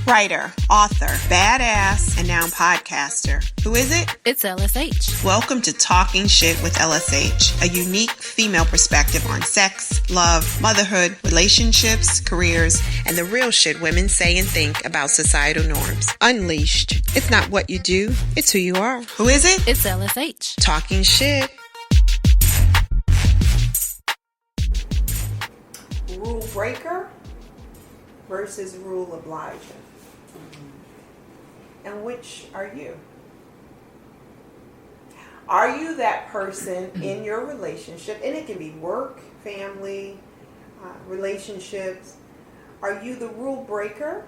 Writer, author, badass, and now podcaster. Who is it? It's LSH. Welcome to Talking Shit with LSH, a unique female perspective on sex, love, motherhood, relationships, careers, and the real shit women say and think about societal norms. Unleashed. It's not what you do, it's who you are. Who is it? It's LSH. Talking Shit. Rule breaker versus rule obliger. And which are you? Are you that person in your relationship, and it can be work, family, relationships, are you the rule breaker?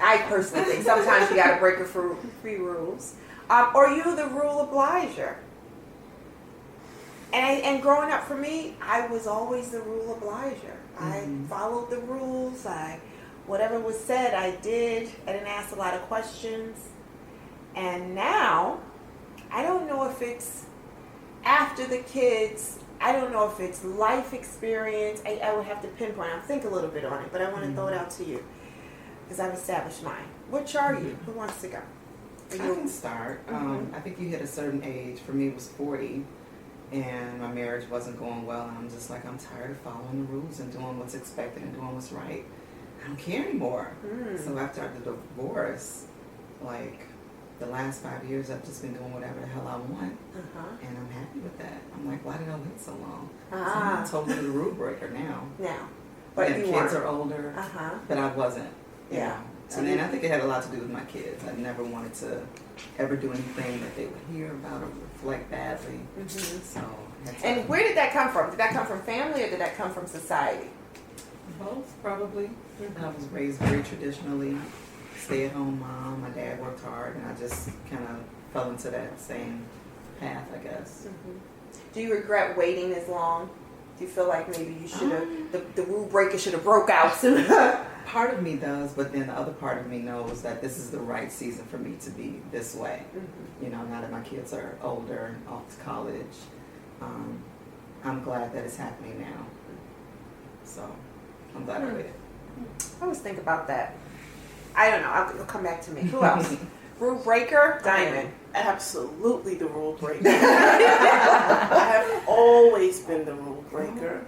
I personally think sometimes you got to break a few rules. Or are you the rule obliger? And growing up for me, I was always the rule obliger. I followed the rules. Whatever was said, I did. I didn't ask a lot of questions. And now, I don't know if it's after the kids. I don't know if it's life experience. I would have to pinpoint. I'll think a little bit on it, but I want to throw it out to you because I've established mine. Which are you? Who wants to go? I can start. I think you hit a certain age. For me, it was 40. And my marriage wasn't going well. And I'm just like, I'm tired of following the rules and doing what's expected and doing what's right. I don't care anymore. So after the divorce, like the last 5 years, I've just been doing whatever the hell I want. And I'm happy with that. I'm like, why did I wait so long? So I'm totally the rule breaker now. But and the kids are older, but I wasn't. Yeah. And then I think it had a lot to do with my kids. I never wanted to ever do anything that they would hear about or reflect badly. So. And where did that come from? Did that come from family or did that come from society? Both, probably. I was raised very traditionally, stay-at-home mom. My dad worked hard, and I just kind of fell into that same path, I guess. Do you regret waiting as long? Do you feel like maybe you should have, the rule breaker should have broke out sooner? Part of me does, but then the other part of me knows that this is the right season for me to be this way. You know, now that my kids are older, off to college, I'm glad that it's happening now. So, I'm glad I waited. I always think about that. I don't know. It'll come back to me. Who else? Rule breaker? Diamond. Absolutely the rule breaker. I have always been the rule breaker.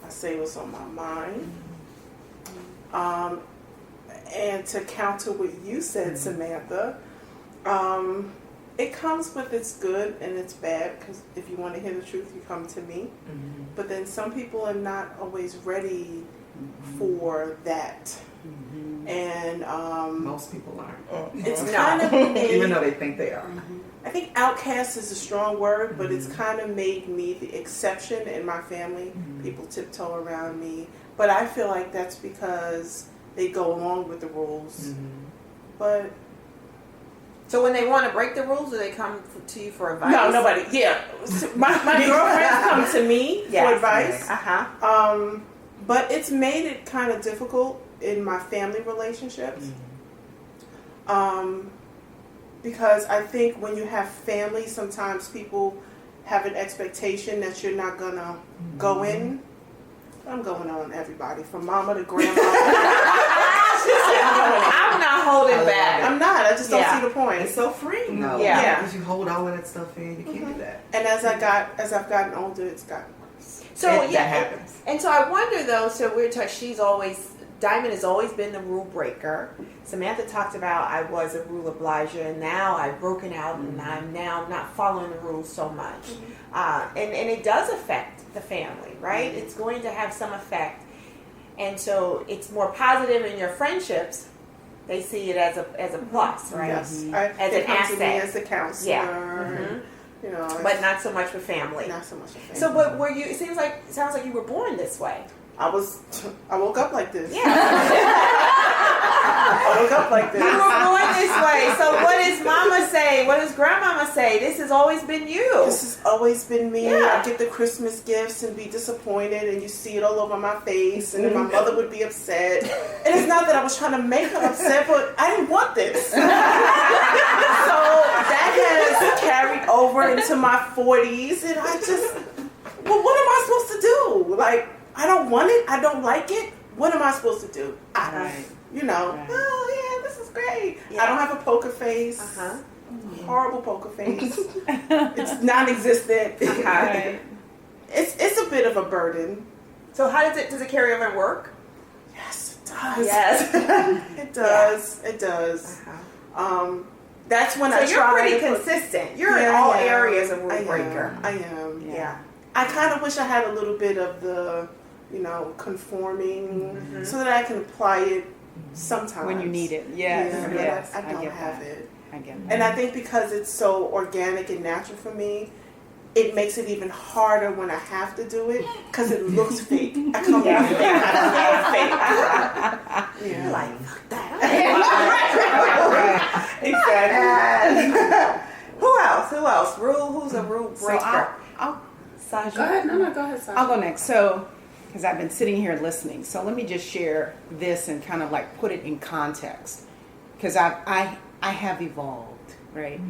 I say what's on my mind. And to counter what you said, Samantha, it comes with its good and its bad, because if you want to hear the truth, you come to me. But then some people are not always ready for that. And most people aren't. it's kind of made, even though they think they are. I think outcast is a strong word, but it's kind of made me the exception in my family. People tiptoe around me, but I feel like that's because they go along with the rules. But so when they want to break the rules, do they come to you for advice? no, nobody. Yeah, my girlfriends come to me for advice. But it's made it kind of difficult in my family relationships. Because I think when you have family, sometimes people have an expectation that you're not gonna go in. I'm going on everybody, from mama to grandma. I'm not holding back. I'm not. I just don't see the point. It's so free. No, because you hold all of that stuff in. You can't do that. And as I've gotten older, it's gotten worse. So that happens. And so I wonder though. So we're talking. Diamond has always been the rule breaker. Samantha talked about I was a rule obliger, and now I've broken out, and I'm now not following the rules so much. And it does affect the family, right? It's going to have some effect. And so it's more positive in your friendships. They see it as a plus, right? Yes, as an asset. To me as a counselor, you know, but not so much with family. Not so much with family. So, but were you? It sounds like you were born this way. I woke up like this. Yeah. I woke up like this. You were born this way. So what does mama say? What does grandmama say? This has always been you. This has always been me. Yeah. I get the Christmas gifts and be disappointed, and you see it all over my face, and then my mother would be upset. And it's not that I was trying to make her upset, but I didn't want this. So that has carried over into my 40s, and I just, well, what am I supposed to do? Like, I don't want it. I don't like it. What am I supposed to do? Right. Oh yeah, this is great. Yeah. I don't have a poker face. Horrible poker face. It's non-existent. Right. It's a bit of a burden. So how does it carry over at work? Yes, it does. Yes. It does. It does. That's when So I you're try pretty to put- consistent. You're in Yeah, all I am. areas of rule breaker. I am. Yeah. I kind of wish I had a little bit of the, conforming, so that I can apply it sometimes When you need it. Yes. Yeah, but Yes. I don't get have that. it. I get that. And I think because it's so organic and natural for me, it makes it even harder when I have to do it because it looks fake. I come off fake. I feel fake. You're like, fuck that. Exactly. Who else? Who's a rule So breaker? I'll Sasha. Go ahead. No, go ahead, Sasha. I'll go next. So, because I've been sitting here listening, so let me just share this and kind of like put it in context, because I have evolved, right?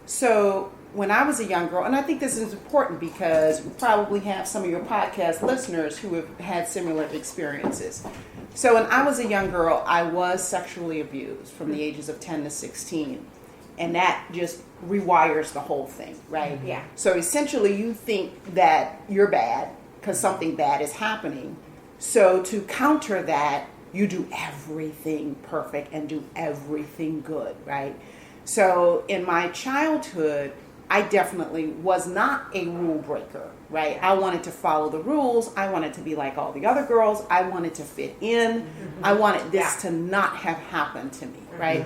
So when I was a young girl, and I think this is important because we probably have some of your podcast listeners who have had similar experiences. So when I was a young girl, I was sexually abused from the ages of 10 to 16. And that just rewires the whole thing, right? Yeah. So essentially you think that you're bad because something bad is happening. So to counter that, you do everything perfect and do everything good, right? So in my childhood, I definitely was not a rule breaker, right? I wanted to follow the rules. I wanted to be like all the other girls. I wanted to fit in. I wanted this to not have happened to me, right?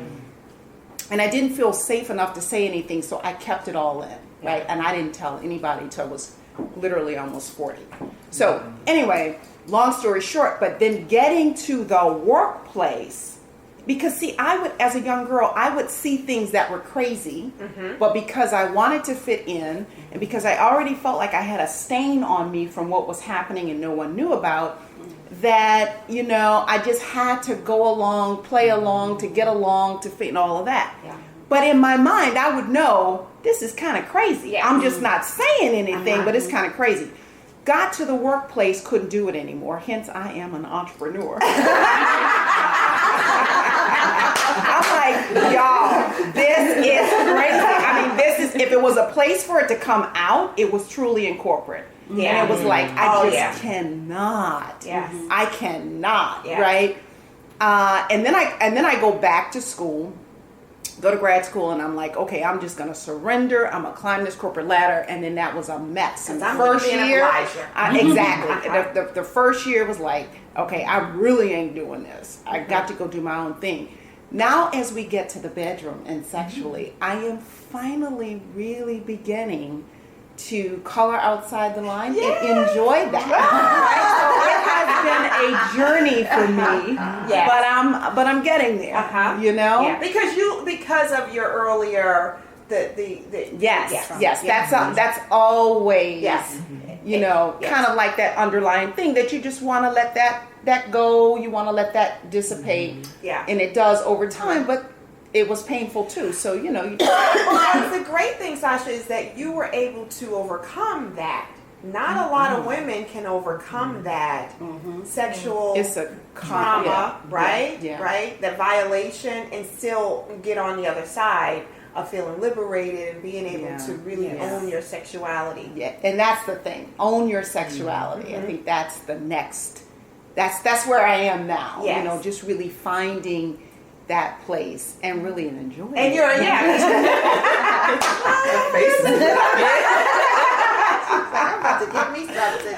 And I didn't feel safe enough to say anything, so I kept it all in, right? And I didn't tell anybody until I was literally almost 40. So anyway, long story short, but then getting to the workplace, because see, I would, as a young girl, I would see things that were crazy, but because I wanted to fit in, and because I already felt like I had a stain on me from what was happening and no one knew about, that, I just had to go along, play along, to get along, to fit in all of that. Yeah. But in my mind, I would know this is kind of crazy. Yeah. I'm just not saying anything, but it's kind of crazy. Got to the workplace, couldn't do it anymore. Hence, I am an entrepreneur. I'm like, y'all, this is crazy. I mean, if it was a place for it to come out, it was truly in corporate. Yeah. And it was like, I just yeah. cannot. Yes. I cannot, Yeah. right? And then I go back to school, go to grad school, and I'm like, okay, I'm just gonna surrender. I'm gonna climb this corporate ladder, and then that was a mess. And the I'm first being year, Obliger. exactly. The first year was like, okay, I really ain't doing this. I got to go do my own thing. Now, as we get to the bedroom and sexually, I am finally really beginning to color outside the line and enjoy that. Right? So it has been a journey for me, but I'm getting there. Yeah, because of your earlier the yes. That's always kind of like that underlying thing that you just want to let that go. You want to let that dissipate. Yeah, and it does over time, but it was painful too. So you well, the great thing, Sasha, is that you were able to overcome that. Not a lot of women can overcome that sexual it's a trauma, right? Yeah. Right? The violation, and still get on the other side of feeling liberated and being able to really own your sexuality. Yeah, and that's the thing. Own your sexuality. I think that's the next. That's where I am now. Yes. Just really finding that place and really enjoying And it. you're I'm about to give me something.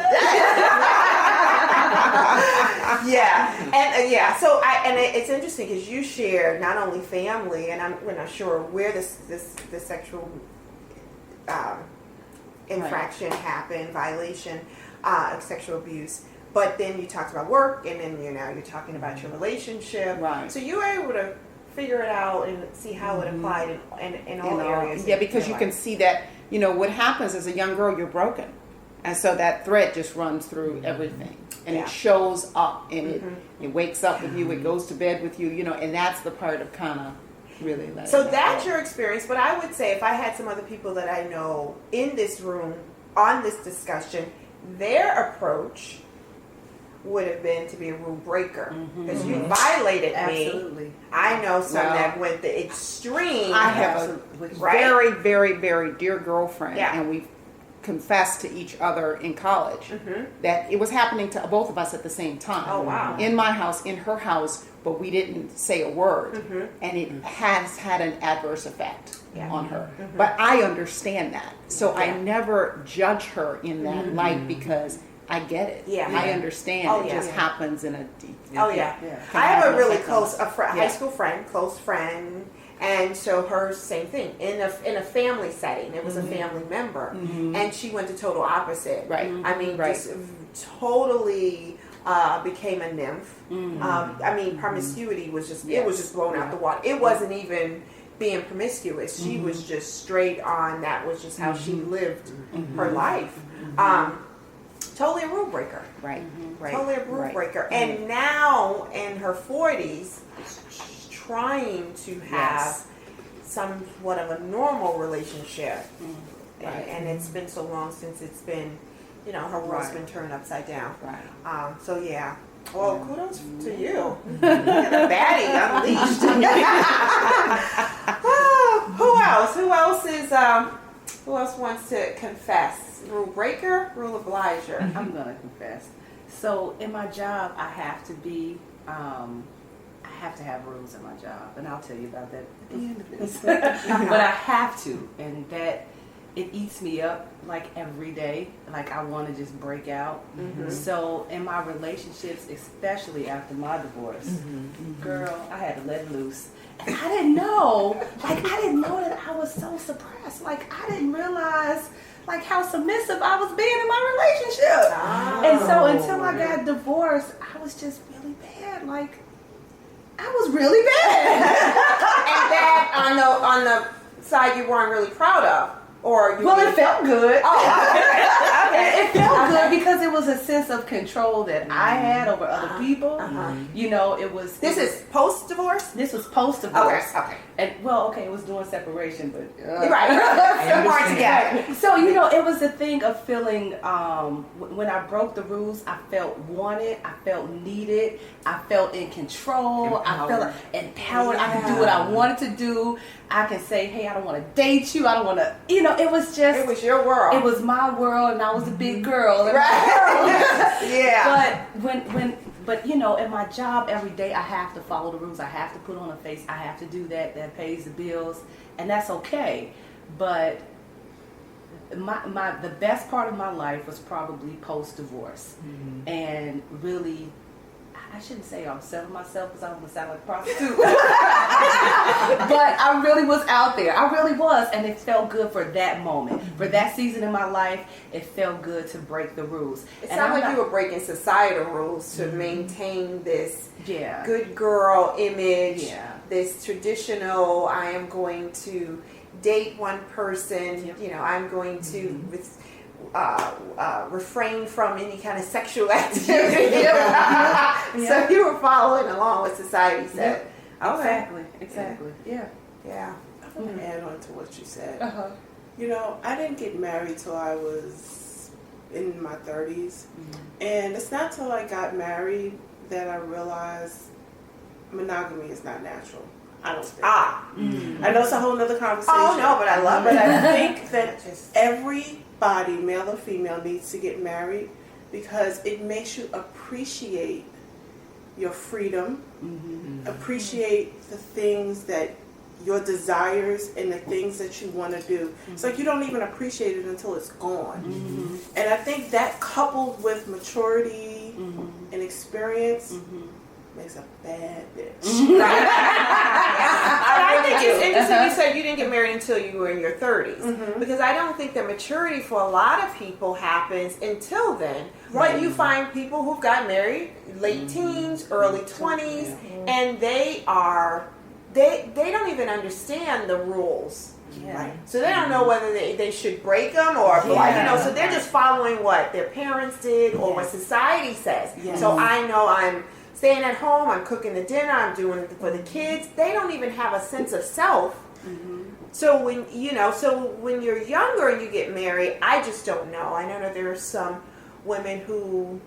So it's interesting because you share not only family, and we're not sure where this sexual infraction happened, violation, sexual abuse. But then you talked about work, and then you're talking about your relationship. Right. So you were able to figure it out and see how it applied in all areas. Yeah, because you can see that, what happens as a young girl, you're broken. And so that thread just runs through everything. And it shows up, and it wakes up with you, it goes to bed with you, and that's the part of kind of really letting So it that's go. your experience. But I would say if I had some other people that I know in this room on this discussion, their approach would have been to be a rule breaker because you violated me. Absolutely. I know some Well, that went the extreme. I have a Right. very, very, very dear girlfriend, Yeah. and we've confessed to each other in college that it was happening to both of us at the same time. Oh, wow. In my house, in her house, but we didn't say a word, and it has had an adverse effect Yeah. on her. But I understand that, so Yeah. I never judge her in that light because I get it. Yeah. I Yeah. understand. Oh, it yeah. just happens in a deep. Oh yeah. Yeah. I have a an really effect on close us. high school friend, close friend, and so her same thing in a family setting. It was a family member, and she went to total opposite. Right. I mean, Right. just totally became a nymph. I mean, promiscuity was just it was just blown out the water. It wasn't even being promiscuous. She was just straight on. That was just how she lived her life. Totally a rule breaker. Right. Right. Totally a rule Right. breaker. And now in her 40s, she's trying to have somewhat of a normal relationship. Right. And it's been so long since it's been, her world's Right. been turned upside down. Right. So yeah. Well, kudos to you. The baddie unleashed. Who else? Who else wants to confess? Rule breaker, rule obliger. I'm gonna confess. So in my job, I have to be, I have to have rules in my job, and I'll tell you about that at the end of this. But I have to, and that it eats me up like every day. Like I want to just break out. So in my relationships, especially after my divorce, girl, I had to let loose. And I didn't know, I didn't know that I was so suppressed. Like I didn't realize like how submissive I was being in my relationship. And so until I got divorced, I was just really bad. Like I was really bad. And that on the side you weren't really proud of, or you Well, it felt good. Oh, okay. It felt good because it was a sense of control that I had over other people. It was. This is post divorce. This was post divorce. Okay. And it was during separation, but Right. Some part together. So it was the thing of feeling. When I broke the rules, I felt wanted. I felt needed. I felt in control. I felt empowered. I could do what I wanted to do. I can say, hey, I don't want to date you. I don't want to. It was just. It was your world. It was my world, and I was a big girl. In Right. my world. Yeah. But in my job every day, I have to follow the rules. I have to put on a face. I have to do that. That pays the bills, and that's okay. But the best part of my life was probably post divorce, and really. I shouldn't say I'm selling myself because I don't want to sound like a prostitute. But I really was out there. I really was. And it felt good for that moment. For that season in my life, it felt good to break the rules. It sounded like you were breaking societal rules to maintain this good girl image, this traditional, I am going to date one person, I'm going to refrain from any kind of sexual activity. So you were following along what society said. Okay. Exactly. Yeah. Yeah. I'm going to add on to what you said. Uh-huh. I didn't get married till I was in my 30s. And it's not till I got married that I realized monogamy is not natural. I don't think. I know it's a whole other conversation. Oh, no, but I love it. But I think that everybody, male or female, needs to get married because it makes you appreciate your freedom, appreciate the things that your desires and the things that you want to do. It's like you don't even appreciate it until it's gone. And I think that coupled with maturity and experience makes a bad bitch. I think it's interesting you said you didn't get married until you were in your 30s. Because I don't think that maturity for a lot of people happens until then. But you find people who've got married late teens, early 20s, and they don't even understand the rules. Right. So they don't know whether they should break them or, so they're just following what their parents did or what society says. So I know I'm staying at home, I'm cooking the dinner, I'm doing it for the kids. They don't even have a sense of self. So when you're younger and you get married, I just don't know. I know that there are some women who,